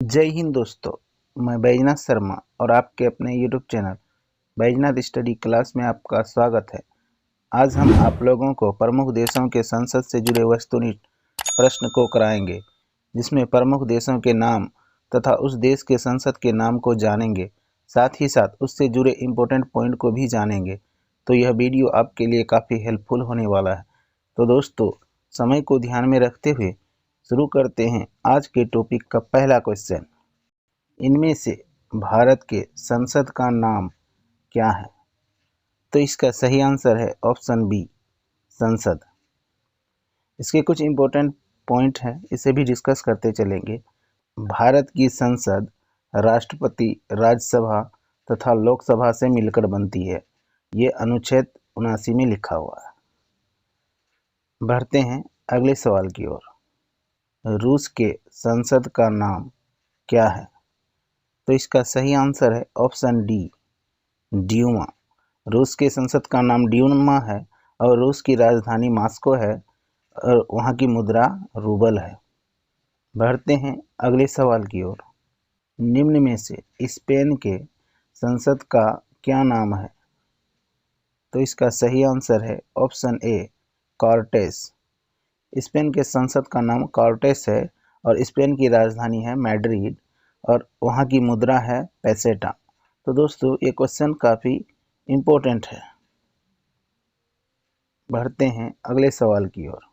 जय हिंद दोस्तों। मैं बैजनाथ शर्मा और आपके अपने YouTube channel Baijnath study class में आपका स्वागत है। आज हम आप लोगों को प्रमुख देशों के संसद से जुड़े वस्तुनिष्ठ प्रश्न को कराएंगे, जिसमें प्रमुख देशों के नाम तथा उस देश के संसद के नाम को जानेंगे, साथ ही साथ उससे जुड़े इम्पोर्टेंट पॉइंट को भी जानेंगे। तो यह वीडियो आपके लिए काफ़ी हेल्पफुल होने वाला है। तो दोस्तों, समय को ध्यान में रखते हुए शुरू करते हैं आज के टॉपिक का पहला क्वेश्चन। इनमें से भारत के संसद का नाम क्या है? तो इसका सही आंसर है ऑप्शन बी, संसद। इसके कुछ इम्पोर्टेंट पॉइंट हैं, इसे भी डिस्कस करते चलेंगे। भारत की संसद राष्ट्रपति, राज्यसभा तथा लोकसभा से मिलकर बनती है। ये अनुच्छेद 79 में लिखा हुआ है। बढ़ते हैं अगले सवाल की ओर। रूस के संसद का नाम क्या है? तो इसका सही आंसर है ऑप्शन डी, ड्यूमा। रूस के संसद का नाम ड्यूमा है और रूस की राजधानी मॉस्को है और वहाँ की मुद्रा रूबल है। बढ़ते हैं अगले सवाल की ओर। निम्न में से स्पेन के संसद का क्या नाम है? तो इसका सही आंसर है ऑप्शन ए, कॉर्टेस। स्पेन के संसद का नाम कॉर्टेस है और स्पेन की राजधानी है मैड्रिड और वहाँ की मुद्रा है पेसेटा। तो दोस्तों, ये क्वेश्चन काफ़ी इम्पोर्टेंट है। बढ़ते हैं अगले सवाल की ओर।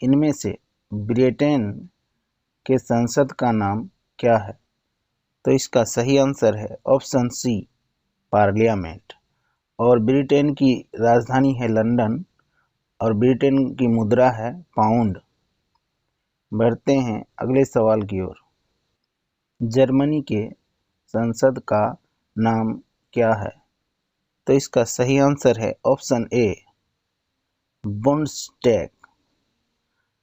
इनमें से ब्रिटेन के संसद का नाम क्या है? तो इसका सही आंसर है ऑप्शन सी, पार्लियामेंट। और ब्रिटेन की राजधानी है लंदन और ब्रिटेन की मुद्रा है पाउंड। बढ़ते हैं अगले सवाल की ओर। जर्मनी के संसद का नाम क्या है? तो इसका सही आंसर है ऑप्शन ए, बुंडस्टैग।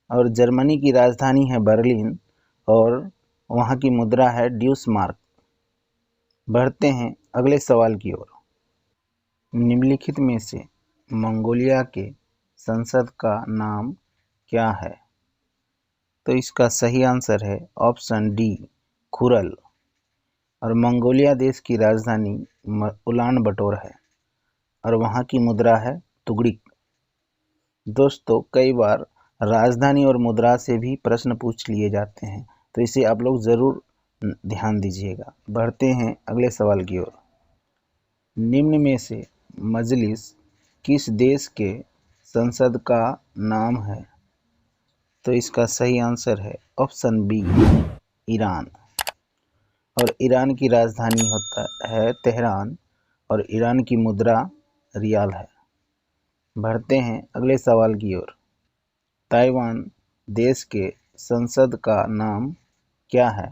और जर्मनी की राजधानी है बर्लिन और वहाँ की मुद्रा है ड्यूसमार्क। बढ़ते हैं अगले सवाल की ओर। निम्नलिखित में से मंगोलिया के संसद का नाम क्या है? तो इसका सही आंसर है ऑप्शन डी, खुरल। और मंगोलिया देश की राजधानी उलान बटोर है और वहाँ की मुद्रा है तुगड़िक। दोस्तों, कई बार राजधानी और मुद्रा से भी प्रश्न पूछ लिए जाते हैं, तो इसे आप लोग ज़रूर ध्यान दीजिएगा। बढ़ते हैं अगले सवाल की ओर। निम्न में से मजलिस किस देश के संसद का नाम है? तो इसका सही आंसर है ऑप्शन बी, ईरान। और ईरान की राजधानी होता है तेहरान और ईरान की मुद्रा रियाल है। बढ़ते हैं अगले सवाल की ओर। ताइवान देश के संसद का नाम क्या है?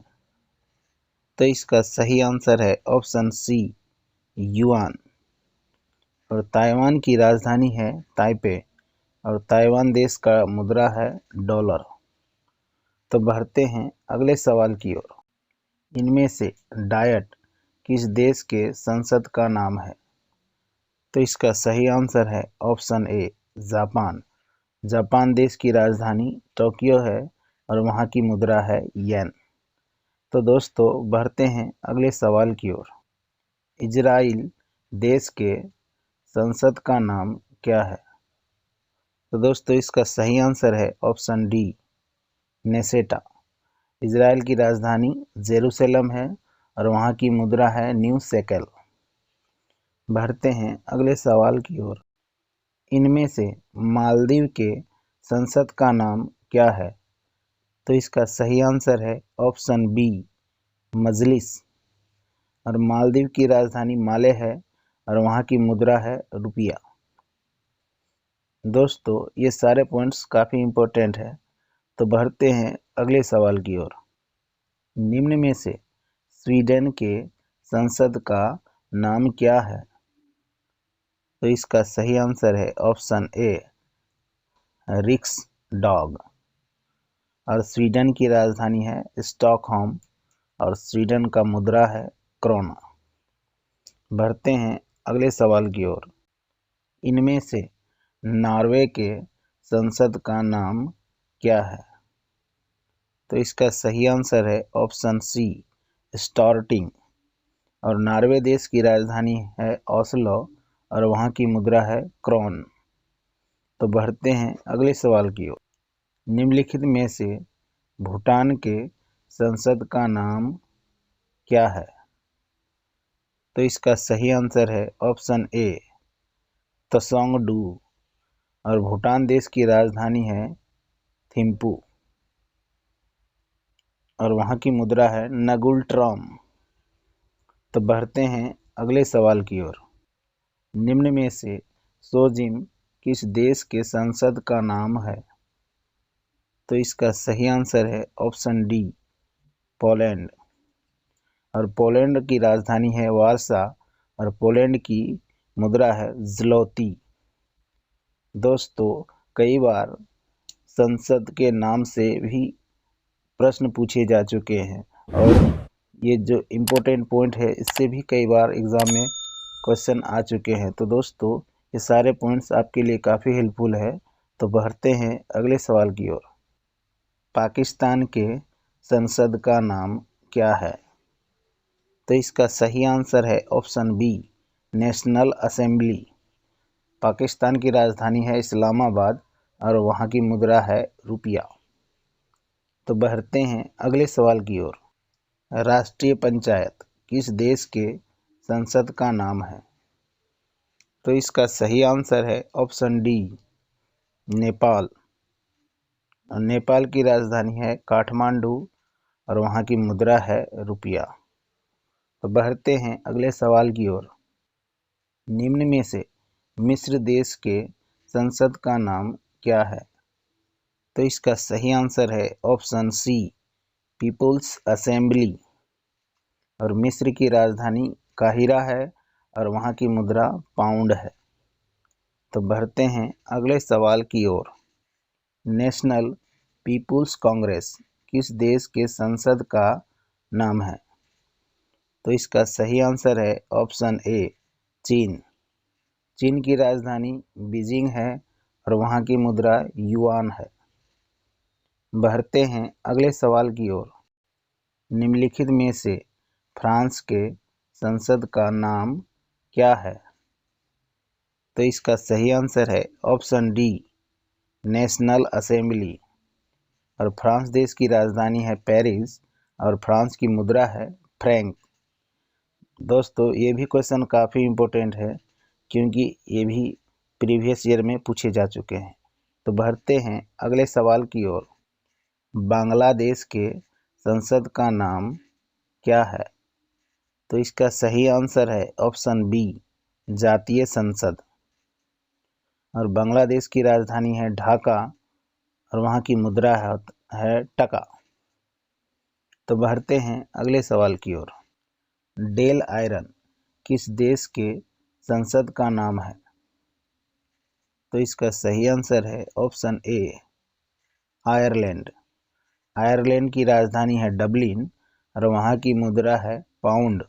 तो इसका सही आंसर है ऑप्शन सी, युआन। और ताइवान की राजधानी है ताइपे और ताइवान देश का मुद्रा है डॉलर। तो बढ़ते हैं अगले सवाल की ओर। इनमें से डायट किस देश के संसद का नाम है? तो इसका सही आंसर है ऑप्शन ए, जापान। जापान देश की राजधानी टोक्यो है और वहाँ की मुद्रा है येन। तो दोस्तों, बढ़ते हैं अगले सवाल की ओर। इजराइल देश के संसद का नाम क्या है? तो दोस्तों, इसका सही आंसर है ऑप्शन डी, नेसेटा। इजराइल की राजधानी जेरूसलम है और वहाँ की मुद्रा है न्यू शेकेल। बढ़ते हैं अगले सवाल की ओर। इनमें से मालदीव के संसद का नाम क्या है? तो इसका सही आंसर है ऑप्शन बी, मजलिस। और मालदीव की राजधानी माले है और वहाँ की मुद्रा है रुपया। दोस्तों, ये सारे पॉइंट्स काफ़ी इम्पोर्टेंट है। तो बढ़ते हैं अगले सवाल की ओर। निम्न में से स्वीडन के संसद का नाम क्या है? तो इसका सही आंसर है ऑप्शन ए, रिक्सडॉग। और स्वीडन की राजधानी है स्टॉकहोम और स्वीडन का मुद्रा है क्रोना। बढ़ते हैं अगले सवाल की ओर। इनमें से नॉर्वे के संसद का नाम क्या है? तो इसका सही आंसर है ऑप्शन सी, स्टार्टिंग। और नॉर्वे देश की राजधानी है ओस्लो और वहाँ की मुद्रा है क्रोन। तो बढ़ते हैं अगले सवाल की ओर। निम्नलिखित में से भूटान के संसद का नाम क्या है? तो इसका सही आंसर है ऑप्शन ए, त्सोंगडू। और भूटान देश की राजधानी है थिम्पू और वहाँ की मुद्रा है नगुल ट्रॉम। तो बढ़ते हैं अगले सवाल की ओर। निम्न में से सोजिम किस देश के संसद का नाम है? तो इसका सही आंसर है ऑप्शन डी, पोलैंड। और पोलैंड की राजधानी है वारसा और पोलैंड की मुद्रा है ज़्लोती। दोस्तों, कई बार संसद के नाम से भी प्रश्न पूछे जा चुके हैं और ये जो इम्पोर्टेंट पॉइंट है इससे भी कई बार एग्ज़ाम में क्वेश्चन आ चुके हैं। तो दोस्तों, ये सारे पॉइंट्स आपके लिए काफ़ी हेल्पफुल है। तो बढ़ते हैं अगले सवाल की ओर। पाकिस्तान के संसद का नाम क्या है? तो इसका सही आंसर है option B, national assembly. Pakistan की राजधानी है इस्लामाबाद और वहाँ की मुद्रा है रुपया। तो बढ़ते हैं अगले सवाल की ओर। राष्ट्रीय पंचायत किस देश के संसद का नाम है? तो इसका सही आंसर है ऑप्शन डी, नेपाल। और नेपाल की राजधानी है काठमांडू और वहाँ की मुद्रा है रुपया। तो बढ़ते हैं अगले सवाल की ओर। निम्न में से मिस्र देश के संसद का नाम क्या है? तो इसका सही आंसर है ऑप्शन सी, पीपुल्स असेंबली। और मिस्र की राजधानी काहिरा है और वहाँ की मुद्रा पाउंड है। तो बढ़ते हैं अगले सवाल की ओर। नेशनल पीपुल्स कांग्रेस किस देश के संसद का नाम है? तो इसका सही आंसर है ऑप्शन ए, चीन। चीन की राजधानी बीजिंग है और वहाँ की मुद्रा युआन है। बढ़ते हैं अगले सवाल की ओर। निम्नलिखित में से फ्रांस के संसद का नाम क्या है? तो इसका सही आंसर है ऑप्शन डी, नेशनल असेंबली। और फ्रांस देश की राजधानी है पेरिस और फ्रांस की मुद्रा है फ्रैंक। दोस्तों, ये भी क्वेश्चन काफ़ी इम्पोर्टेंट है क्योंकि ये भी प्रीवियस ईयर में पूछे जा चुके हैं। तो बढ़ते हैं अगले सवाल की ओर। बांग्लादेश के संसद का नाम क्या है? तो इसका सही आंसर है ऑप्शन बी, जातीय संसद। और बांग्लादेश की राजधानी है ढाका और वहाँ की मुद्रा है टका। तो बढ़ते हैं अगले सवाल की ओर। डेल आयरन किस देश के संसद का नाम है? तो इसका सही आंसर है ऑप्शन ए, आयरलैंड। आयरलैंड की राजधानी है डबलिन और वहाँ की मुद्रा है पाउंड।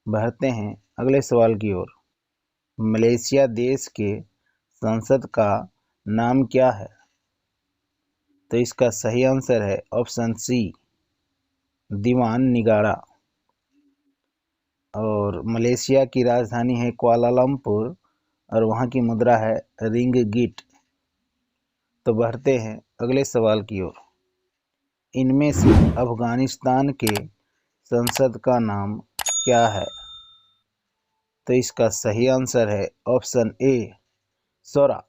बढ़ते हैं अगले सवाल की ओर। मलेशिया देश के संसद का नाम क्या है? तो इसका सही आंसर है ऑप्शन सी, दीवान निगाड़ा। और मलेशिया की राजधानी है कुआलालंपुर और वहाँ की मुद्रा है रिंगगिट। तो बढ़ते हैं अगले सवाल की ओर। इनमें से अफगानिस्तान के संसद का नाम क्या है? तो इसका सही आंसर है ऑप्शन ए, सोरा।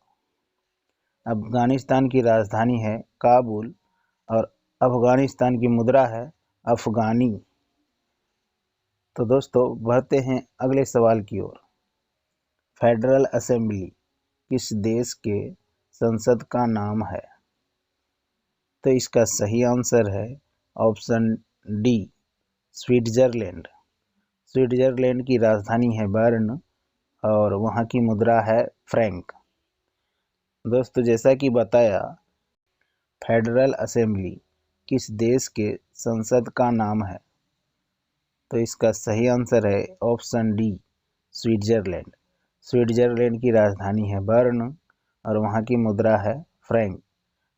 अफगानिस्तान की राजधानी है काबुल और अफगानिस्तान की मुद्रा है अफगानी। तो दोस्तों, बढ़ते हैं अगले सवाल की ओर। फेडरल असेंबली किस देश के संसद का नाम है? तो इसका सही आंसर है ऑप्शन डी, स्विट्जरलैंड। स्विट्जरलैंड की राजधानी है बर्न और वहाँ की मुद्रा है फ्रैंक। दोस्तों, जैसा कि बताया, फेडरल असेंबली किस देश के संसद का नाम है? तो इसका सही आंसर है ऑप्शन डी, स्विट्जरलैंड। स्विट्जरलैंड की राजधानी है बर्न और वहाँ की मुद्रा है फ्रैंक।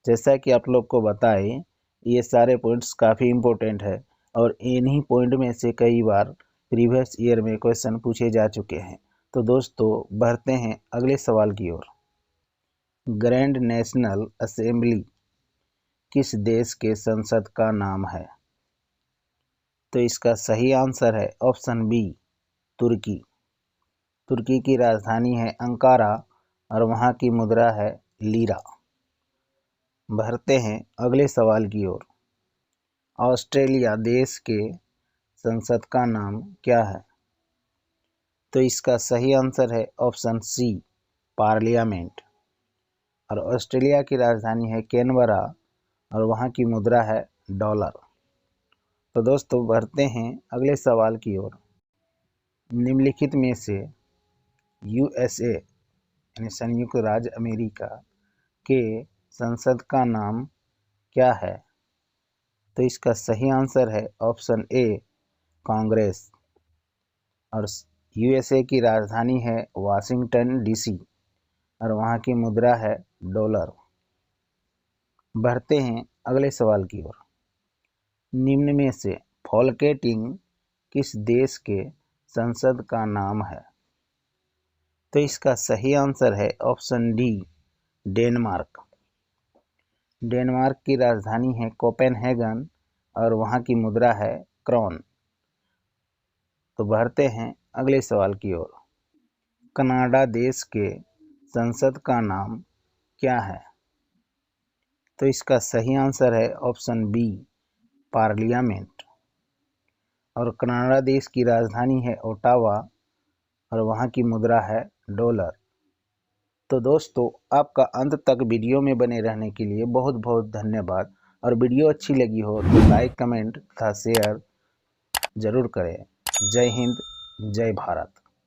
जैसा कि आप लोग को बताएं, ये सारे पॉइंट्स काफ़ी इम्पोर्टेंट है और इन्हीं पॉइंट में से कई बार प्रीवियस ईयर में क्वेश्चन पूछे जा चुके हैं। तो दोस्तों बढ़ते हैं अगले सवाल की ओर। ग्रैंड नेशनल असेंबली किस देश के संसद का नाम है? तो इसका सही आंसर है ऑप्शन बी, तुर्की। तुर्की की राजधानी है अंकारा और वहाँ की मुद्रा है लीरा। बढ़ते हैं अगले सवाल की ओर। ऑस्ट्रेलिया देश के संसद का नाम क्या है? तो इसका सही आंसर है ऑप्शन सी, पार्लियामेंट। और ऑस्ट्रेलिया की राजधानी है कैनबरा और वहाँ की मुद्रा है डॉलर। तो दोस्तों बढ़ते हैं अगले सवाल की ओर। निम्नलिखित में से यूएसए यानी संयुक्त राज्य अमेरिका के संसद का नाम क्या है? तो इसका सही आंसर है ऑप्शन ए, कांग्रेस। और यूएसए की राजधानी है वाशिंगटन डीसी और वहाँ की मुद्रा है डॉलर। बढ़ते हैं अगले सवाल की ओर। निम्न में से फोल्केटिंग किस देश के संसद का नाम है? तो इसका सही आंसर है ऑप्शन डी, डेनमार्क। डेनमार्क की राजधानी है कोपेनहेगन और वहाँ की मुद्रा है क्रोन। तो बढ़ते हैं अगले सवाल की ओर। कनाडा देश के संसद का नाम क्या है? तो इसका सही आंसर है ऑप्शन बी, पार्लियामेंट। और कनाडा देश की राजधानी है ओटावा और वहाँ की मुद्रा है डॉलर। तो दोस्तों आपका अंत तक वीडियो में बने रहने के लिए बहुत बहुत धन्यवाद। और वीडियो अच्छी लगी हो तो लाइक, कमेंट तथा शेयर जरूर करें। जय हिंद, जय भारत।